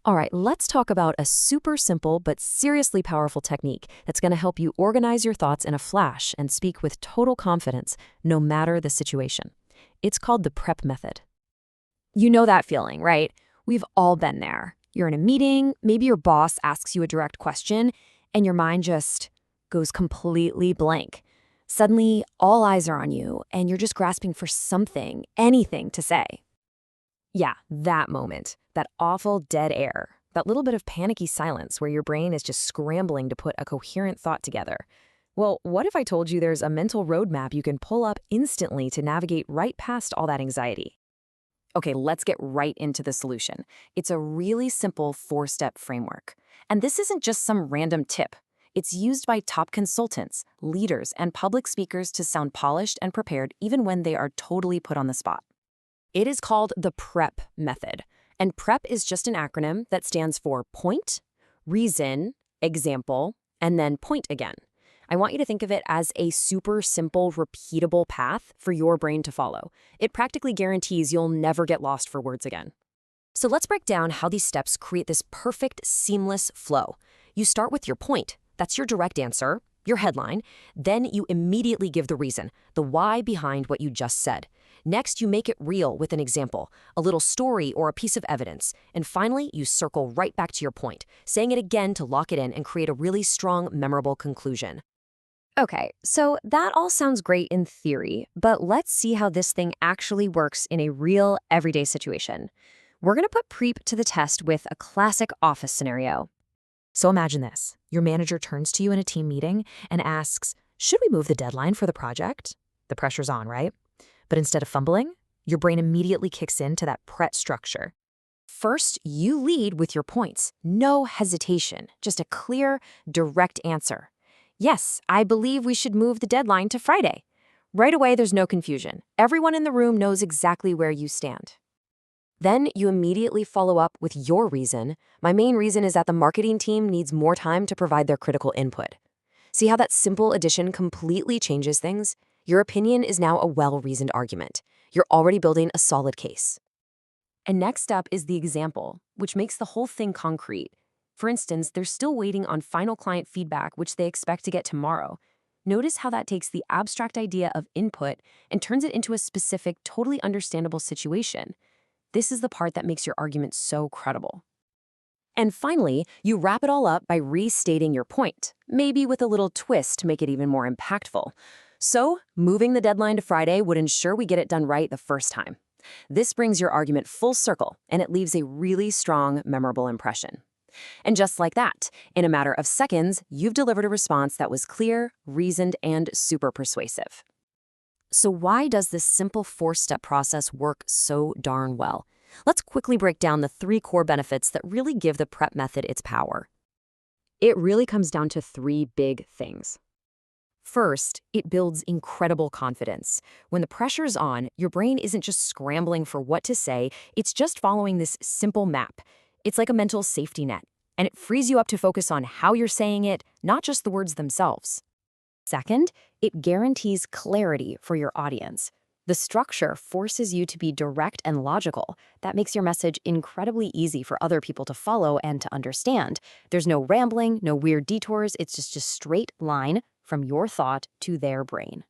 All right, let's talk about a super simple but seriously powerful technique that's going to help you organize your thoughts in a flash and speak with total confidence, no matter the situation. It's called the PrEP method. You know that feeling, right? We've all been there. You're in a meeting, maybe your boss asks you a direct question, and your mind just goes completely blank. Suddenly, all eyes are on you, and you're just grasping for something, anything to say. Yeah, that moment, that awful dead air, that little bit of panicky silence where your brain is just scrambling to put a coherent thought together. Well, what if I told you there's a mental roadmap you can pull up instantly to navigate right past all that anxiety? Okay, let's get right into the solution. It's a really simple 4-step framework. And this isn't just some random tip. It's used by top consultants, leaders, and public speakers to sound polished and prepared even when they are totally put on the spot. It is called the PrEP method. And PrEP is just an acronym that stands for point, reason, example, and then point again. I want you to think of it as a super simple, repeatable path for your brain to follow. It practically guarantees you'll never get lost for words again. So let's break down how these steps create this perfect, seamless flow. You start with your point. That's your direct answer, your headline. Then you immediately give the reason, the why behind what you just said. Next, you make it real with an example, a little story or a piece of evidence. And finally, you circle right back to your point, saying it again to lock it in and create a really strong, memorable conclusion. Okay, so that all sounds great in theory, but let's see how this thing actually works in a real, everyday situation. We're going to put PrEP to the test with a classic office scenario. So imagine this. Your manager turns to you in a team meeting and asks, "Should we move the deadline for the project?" The pressure's on, right? But instead of fumbling, your brain immediately kicks into that PrEP structure. First, you lead with your points. No hesitation, just a clear, direct answer. Yes, I believe we should move the deadline to Friday. Right away, there's no confusion. Everyone in the room knows exactly where you stand. Then you immediately follow up with your reason. My main reason is that the marketing team needs more time to provide their critical input. See how that simple addition completely changes things? Your opinion is now a well-reasoned argument. You're already building a solid case. And next up is the example, which makes the whole thing concrete. For instance, they're still waiting on final client feedback, which they expect to get tomorrow. Notice how that takes the abstract idea of input and turns it into a specific, totally understandable situation. This is the part that makes your argument so credible. And finally, you wrap it all up by restating your point, maybe with a little twist to make it even more impactful. So, moving the deadline to Friday would ensure we get it done right the first time. This brings your argument full circle, and it leaves a really strong, memorable impression. And just like that, in a matter of seconds, you've delivered a response that was clear, reasoned, and super persuasive. So why does this simple 4-step process work so darn well? Let's quickly break down the 3 core benefits that really give the PrEP method its power. It really comes down to 3 big things. First, it builds incredible confidence. When the pressure's on, your brain isn't just scrambling for what to say, it's just following this simple map. It's like a mental safety net, and it frees you up to focus on how you're saying it, not just the words themselves. Second, it guarantees clarity for your audience. The structure forces you to be direct and logical. That makes your message incredibly easy for other people to follow and to understand. There's no rambling, no weird detours, it's just a straight line from your thought to their brain.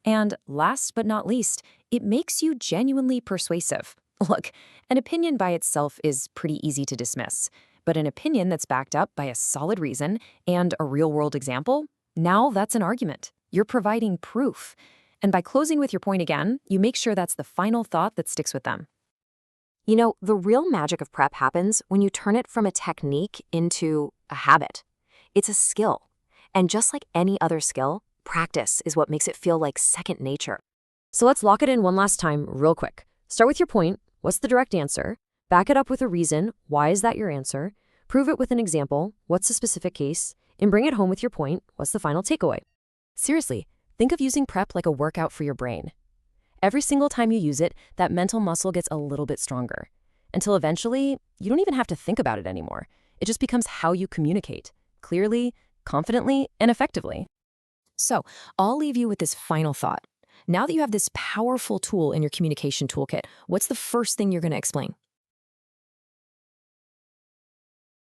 And last but not least, it makes you genuinely persuasive. Look, an opinion by itself is pretty easy to dismiss, but an opinion that's backed up by a solid reason and a real-world example, now that's an argument. You're providing proof. And by closing with your point again, you make sure that's the final thought that sticks with them. You know, the real magic of PrEP happens when you turn it from a technique into a habit. It's a skill. And just like any other skill, practice is what makes it feel like second nature. So let's lock it in one last time real quick. Start with your point. What's the direct answer? Back it up with a reason. Why is that your answer? Prove it with an example. What's the specific case? And bring it home with your point. What's the final takeaway? Seriously, think of using PrEP like a workout for your brain. Every single time you use it, that mental muscle gets a little bit stronger. Until eventually, you don't even have to think about it anymore. It just becomes how you communicate, clearly, confidently, and effectively. So, I'll leave you with this final thought. Now that you have this powerful tool in your communication toolkit, what's the first thing you're going to explain?